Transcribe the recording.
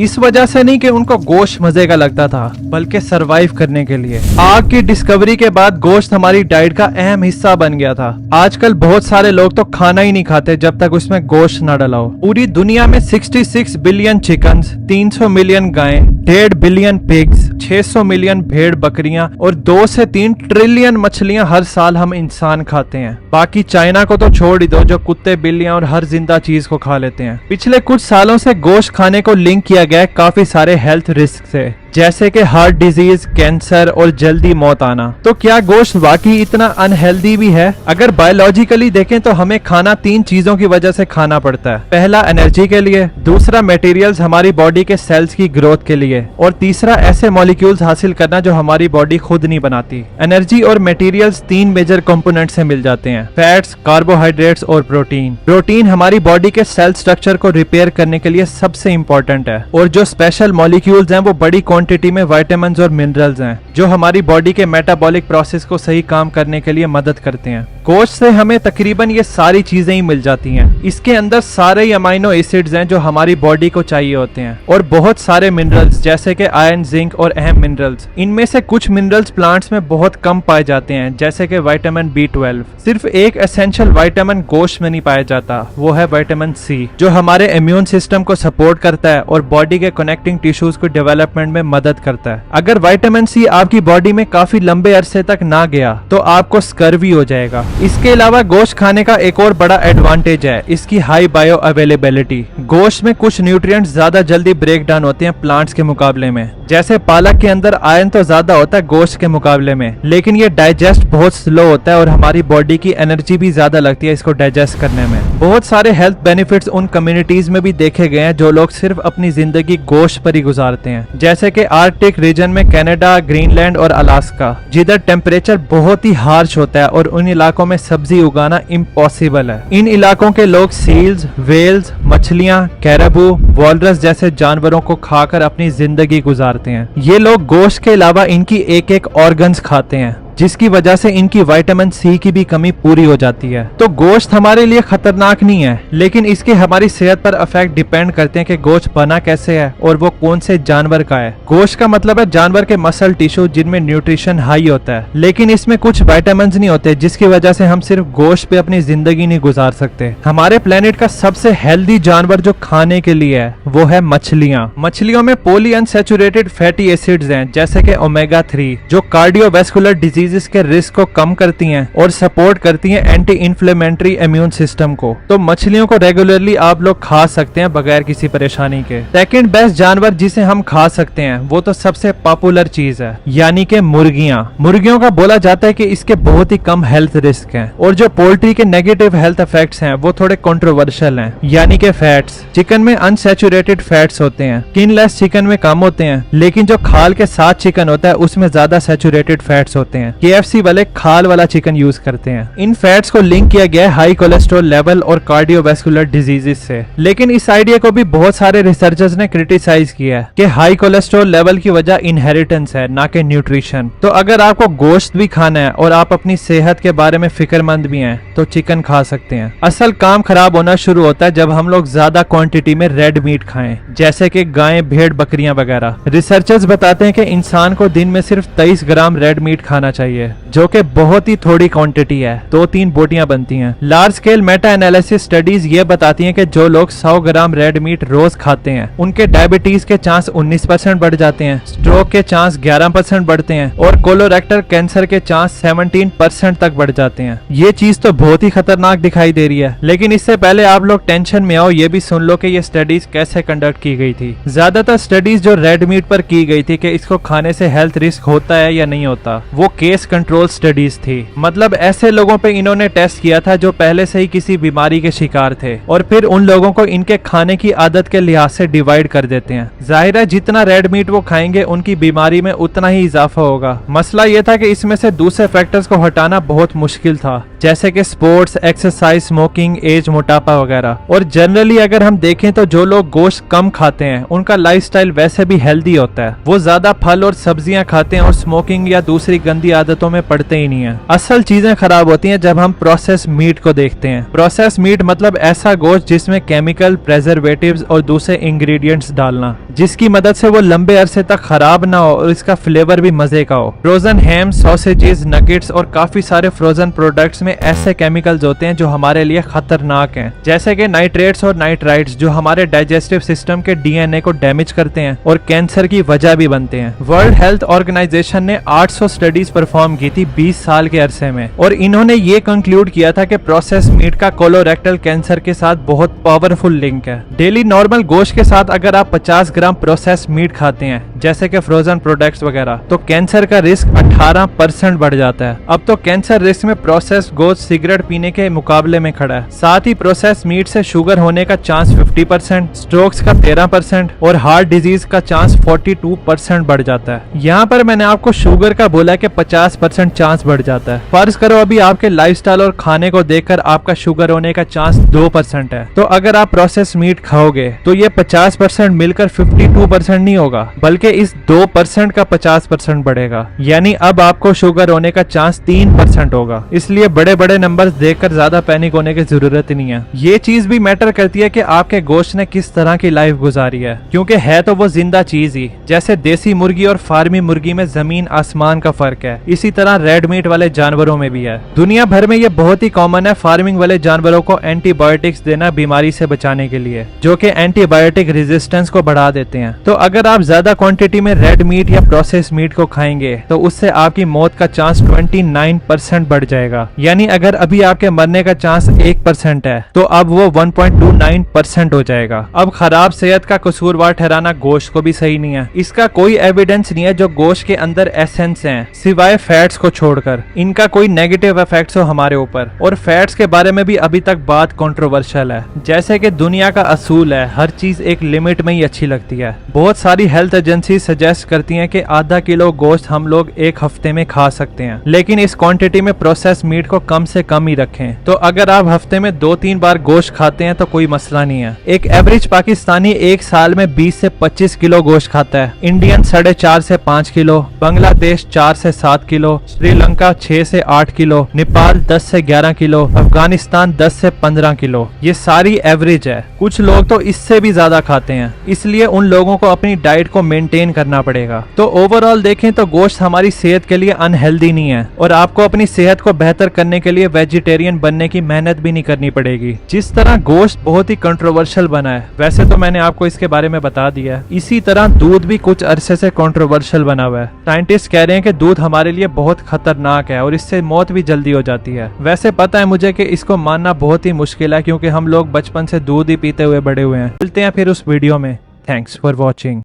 इस वजह से नहीं कि उनको गोश्त मजे का लगता था, बल्कि सरवाइव करने के लिए। आग की डिस्कवरी के बाद गोश्त हमारी डाइट का अहम हिस्सा बन गया था। आजकल बहुत सारे लोग तो खाना ही नहीं खाते जब तक उसमें गोश्त न डला हो। पूरी दुनिया में 66 बिलियन चिकन, 300 मिलियन गायें, 1.5 बिलियन पिग्स, 600 मिलियन भेड़ बकरियां और 2 से 3 ट्रिलियन मछलियां हर साल हम इंसान खाते हैं। बाकी चाइना को तो छोड़ ही दो, जो कुत्ते, बिल्लियां और हर जिंदा चीज को खा लेते हैं। पिछले कुछ सालों से गोश्त खाने को लिंक किया गया है काफी सारे हेल्थ रिस्क से, जैसे कि हार्ट डिजीज, कैंसर और जल्दी मौत आना। तो क्या गोश्त वाकई इतना अनहेल्दी भी है? अगर बायोलॉजिकली देखें तो हमें खाना 3 चीजों की वजह से खाना पड़ता है। पहला एनर्जी के लिए, दूसरा मटेरियल्स हमारी बॉडी के सेल्स की ग्रोथ के लिए, और तीसरा ऐसे मॉलिक्यूल्स हासिल करना जो हमारी बॉडी खुद नहीं बनाती। एनर्जी और मटेरियल्स 3 मेजर कंपोनेंट से मिल जाते हैं, फैट्स, कार्बोहाइड्रेट्स और प्रोटीन। प्रोटीन हमारी बॉडी के सेल स्ट्रक्चर को रिपेयर करने के लिए सबसे इंपॉर्टेंट है, और जो स्पेशल मॉलिक्यूल्स हैं वो बड़ी क्वांटिटी में विटामिन्स और मिनरल्स हैं जो हमारी बॉडी के मेटाबॉलिक प्रोसेस को सही काम करने के लिए मदद करते हैं। गोश्त से हमें तकरीबन ये सारी चीजें ही मिल जाती हैं। इसके अंदर सारे ही अमाइनो एसिड्स हैं जो हमारी बॉडी को चाहिए होते हैं, और बहुत सारे मिनरल्स जैसे कि आयरन, जिंक और अहम मिनरल्स। इनमें से कुछ मिनरल्स प्लांट्स में बहुत कम पाए जाते हैं, जैसे कि विटामिन B12। सिर्फ एक एसेंशियल विटामिन गोश्त में नहीं पाया जाता, वो है विटामिन C, जो हमारे इम्यून सिस्टम को सपोर्ट करता है और बॉडी के कनेक्टिंग टिश्यूज को डेवलपमेंट में मदद करता है। अगर विटामिन C आपकी बॉडी में काफी लंबे अरसे तक ना गया तो आपको स्कर्वी हो जाएगा। इसके अलावा गोश्त खाने का एक और बड़ा एडवांटेज है इसकी हाई बायो अवेलेबिलिटी। गोश्त में कुछ न्यूट्रिएंट्स ज्यादा जल्दी ब्रेक डाउन होते हैं प्लांट्स के मुकाबले में। जैसे पालक के अंदर आयरन तो ज्यादा होता है गोश्त के मुकाबले में, लेकिन ये डाइजेस्ट बहुत स्लो होता है और हमारी बॉडी की एनर्जी भी ज्यादा लगती है इसको डाइजेस्ट करने में। बहुत सारे हेल्थ बेनिफिट्स उन कम्युनिटीज में भी देखे गए हैं जो लोग सिर्फ अपनी जिंदगी गोश्त पर ही गुजारते हैं, जैसे कि आर्कटिक रीजन में कनाडा, ग्रीनलैंड और अलास्का, जिधर टेम्परेचर बहुत ही हार्श होता है और उन इलाकों में सब्जी उगाना इम्पॉसिबल है। इन इलाकों के लोग सील्स, वेल्स, मछलियां, कैराबू, वॉलरस जैसे जानवरों को खाकर अपनी जिंदगी गुजारते हैं। ये लोग गोश्त के अलावा इनकी एक ऑर्गन्स खाते हैं, जिसकी वजह से इनकी विटामिन C की भी कमी पूरी हो जाती है। तो गोश्त हमारे लिए खतरनाक नहीं है, लेकिन इसके हमारी सेहत पर इफेक्ट डिपेंड करते हैं कि गोश्त बना कैसे है और वो कौन से जानवर का है। गोश्त का मतलब है जानवर के मसल टिश्यू जिनमें न्यूट्रिशन हाई होता है, लेकिन इसमें कुछ विटामिन नहीं होते, जिसकी वजह से हम सिर्फ गोश्त पे अपनी जिंदगी नहीं गुजार सकते। हमारे प्लेनेट का सबसे हेल्दी जानवर जो खाने के लिए है वो है मछलियाँ। मछलियों में पॉली अनसैचुरेटेड फैटी एसिड्स हैं, जैसे कि ओमेगा 3, जो कार्डियोवैस्कुलर डिजीज के रिस्क को कम करती हैं और सपोर्ट करती हैं एंटी इन्फ्लेमेटरी इम्यून सिस्टम को। तो मछलियों को रेगुलरली आप लोग खा सकते हैं बगैर किसी परेशानी के। सेकंड बेस्ट जानवर जिसे हम खा सकते हैं वो तो सबसे पॉपुलर चीज है, यानी कि मुर्गियां। मुर्गियों का बोला जाता है कि इसके बहुत ही कम हेल्थ रिस्क हैं, और जो पोल्ट्री के नेगेटिव हेल्थ इफेक्ट्स हैं वो थोड़े कंट्रोवर्शियल हैं, यानी कि फैट्स। चिकन में अनसैचुरेटेड फैट्स होते हैं, स्किनलेस चिकन में कम होते हैं, लेकिन जो खाल के साथ चिकन होता है उसमें ज्यादा सैचुरेटेड फैट्स होते हैं। KFC वाले खाल वाला चिकन यूज करते हैं। इन फैट्स को लिंक किया गया है हाई कोलेस्ट्रॉल लेवल और कार्डियोवैस्कुलर डिजीजेस से, लेकिन इस आइडिया को भी बहुत सारे रिसर्चर्स ने क्रिटिसाइज किया है कि हाई कोलेस्ट्रॉल लेवल की वजह इनहेरिटेंस है, ना कि न्यूट्रिशन। तो अगर आपको गोश्त भी खाना है और आप अपनी सेहत के बारे में फिक्रमंद भी हैं तो चिकन खा सकते हैं। असल काम खराब होना शुरू होता है जब हम लोग ज्यादा क्वांटिटी में रेड मीट खाएं, जैसे कि गायें, भेड़, बकरियां वगैरह। रिसर्चर्स बताते हैं कि इंसान को दिन में सिर्फ 23 ग्राम रेड मीट खाना चाहिए, जो कि बहुत ही थोड़ी क्वांटिटी है, 2-3 बोटियां बनती हैं। Large scale Meta analysis studies ये बताती हैं कि जो लोग 100 ग्राम रेड मीट रोज खाते हैं उनके डायबिटीज के चांस 19% बढ़ जाते हैं, स्ट्रोक के चांस 11% बढ़ते हैं और कोलोरेक्टल कैंसर के चांस 17% तक बढ़ जाते हैं। ये चीज तो बहुत ही खतरनाक दिखाई दे रही है, लेकिन इससे पहले आप लोग टेंशन में आओ ये भी सुन लो कि ये स्टडीज कैसे कंडक्ट की गई थी। ज्यादातर स्टडीज जो रेड मीट पर की गई थी कि इसको खाने से हेल्थ रिस्क होता है या नहीं होता, वो केस कंट्रोल स्टडीज थी। मतलब ऐसे लोगों पे इन्होंने टेस्ट किया था जो पहले से ही किसी बीमारी के शिकार थे, और फिर उन लोगों को इनके खाने की आदत के लिहाज से डिवाइड कर देते हैं। जाहिर है जितना रेड मीट वो खाएंगे उनकी बीमारी में उतना ही इजाफा होगा। मसला ये था कि इसमें से दूसरे फैक्टर्स को हटाना बहुत मुश्किल था, जैसे कि स्पोर्ट्स, एक्सरसाइज, स्मोकिंग, एज, मोटापा वगैरह। और जनरली अगर हम देखें तो जो लोग गोश्त कम खाते हैं उनका लाइफस्टाइल वैसे भी हेल्दी होता है। वो ज्यादा फल और सब्जियां खाते हैं और स्मोकिंग या दूसरी गंदी आदतों में पड़ते ही नहीं है। असल चीजें खराब होती हैं जब हम प्रोसेस मीट को देखते हैं। प्रोसेस मीट मतलब ऐसा गोश्त जिसमें केमिकल, प्रेजर्वेटिव्स और दूसरे इंग्रेडिएंट्स डालना, जिसकी मदद से वो लंबे अरसे तक खराब ना हो और इसका फ्लेवर भी मजे का हो। फ्रोजन हैम, सॉसेजेस, नगेट्स और काफी सारे फ्रोजन प्रोडक्ट्स में ऐसे केमिकल्स होते हैं जो हमारे लिए खतरनाक हैं, जैसे कि नाइट्रेट्स और नाइट्राइट्स, जो हमारे डाइजेस्टिव सिस्टम के डीएनए को डैमेज करते हैं और कैंसर की वजह भी बनते हैं। वर्ल्ड हेल्थ ऑर्गेनाइजेशन ने 800 स्टडीज परफॉर्म की थी 20 साल के अरसे में, और इन्होंने ये कंक्लूड किया था कि प्रोसेस मीट का कोलोरेक्टल कैंसर के साथ बहुत पावरफुल लिंक है। डेली नॉर्मल गोश्त के साथ अगर आप 50 ग्राम प्रोसेस मीट खाते हैं, जैसे कि फ्रोजन प्रोडक्ट्स वगैरह, तो कैंसर का रिस्क 18% बढ़ जाता है। अब तो कैंसर रिस्क में प्रोसेस गोश्त सिगरेट पीने के मुकाबले में खड़ा है। साथ ही प्रोसेस मीट से शुगर होने का चांस 50%, स्ट्रोक्स का 13% और हार्ट डिजीज का चांस 42% बढ़ जाता है। यहाँ पर मैंने आपको शुगर का बोला कि 50% चांस बढ़ जाता है। फर्ज करो अभी आपके लाइफस्टाइल और खाने को देखकर आपका शुगर होने का चांस 2% है, तो अगर आप प्रोसेस मीट खाओगे तो ये 50% मिलकर 52% नहीं होगा, बल्कि इस 2% का 50% बढ़ेगा, यानी अब आपको शुगर होने का चांस 3% होगा। इसलिए बड़े बड़े नंबर्स देखकर ज्यादा पैनिक होने की जरूरत नहीं है। ये चीज भी मैटर करती है कि आपके गोश्त ने किस तरह की लाइफ गुजारी है, क्योंकि है तो वो जिंदा चीज ही। जैसे देसी मुर्गी और फार्मी मुर्गी में जमीन आसमान का फर्क है, इसी तरह रेड मीट वाले जानवरों में भी है। दुनिया भर में ये बहुत ही कॉमन है फार्मिंग वाले जानवरों को एंटीबायोटिक्स देना बीमारी से बचाने के लिए, जो कि एंटीबायोटिक रेजिस्टेंस को बढ़ा देते हैं। तो अगर आप ज्यादा क्वांटिटी में रेड मीट या प्रोसेस मीट को खाएंगे तो उससे आपकी मौत का चांस 29% बढ़ जाएगा। यानी अगर अभी आपके मरने का चांस 1% है तो अब वो 1.29% हो जाएगा। अब खराब सेहत का कसूरवार ठहराना गोश्त को भी सही नहीं है। इसका कोई एविडेंस नहीं है जो गोश्त के अंदर एसेंस हैं, सिवाय फैट्स को छोड़कर, इनका कोई नेगेटिव इफेक्ट्स हो हमारे ऊपर। और फैट्स के बारे में भी अभी तक बात कंट्रोवर्शियल है। जैसे कि दुनिया का असूल है, हर चीज एक लिमिट में ही अच्छी लगती है। बहुत सारी हेल्थ एजेंसी सजेस्ट करती हैं कि आधा किलो गोश्त हम लोग एक हफ्ते में खा सकते हैं, लेकिन इस क्वांटिटी में प्रोसेस मीट को कम से कम ही रखें। तो अगर आप हफ्ते में 2-3 बार गोश्त खाते हैं तो कोई मसला नहीं है। एक एवरेज पाकिस्तानी एक साल में 20 से 25 किलो गोश्त खाता है, इंडियन 4.5 से 5 किलो, बांग्लादेश 4 से 7 किलो, श्रीलंका 6 से 8 किलो, नेपाल 10 से 11 किलो, अफगानिस्तान 10 से 15 किलो। ये सारी एवरेज है, कुछ लोग तो इससे भी ज्यादा खाते हैं, इसलिए उन लोगों को अपनी डाइट को मेंटेन करना पड़ेगा। तो ओवरऑल देखें तो गोश्त हमारी सेहत के लिए अनहेल्दी नहीं है, और आपको अपनी सेहत को बेहतर करने के लिए वेजिटेरियन बनने की मेहनत भी नहीं करनी पड़ेगी। जिस तरह गोश्त बहुत ही कंट्रोवर्शियल बना है, वैसे तो मैंने आपको इसके बारे में बता दिया है, इसी तरह दूध भी कुछ अरसे से कंट्रोवर्शियल बना हुआ है। साइंटिस्ट कह रहे हैं कि दूध हमारे लिए बहुत खतरनाक है और इससे मौत भी जल्दी हो जाती है। वैसे पता है मुझे कि इसको मानना बहुत ही मुश्किल है, क्योंकि हम लोग बचपन से दूध ही पीते हुए बड़े हुए हैं। मिलते हैं फिर उस वीडियो में। Thanks for watching.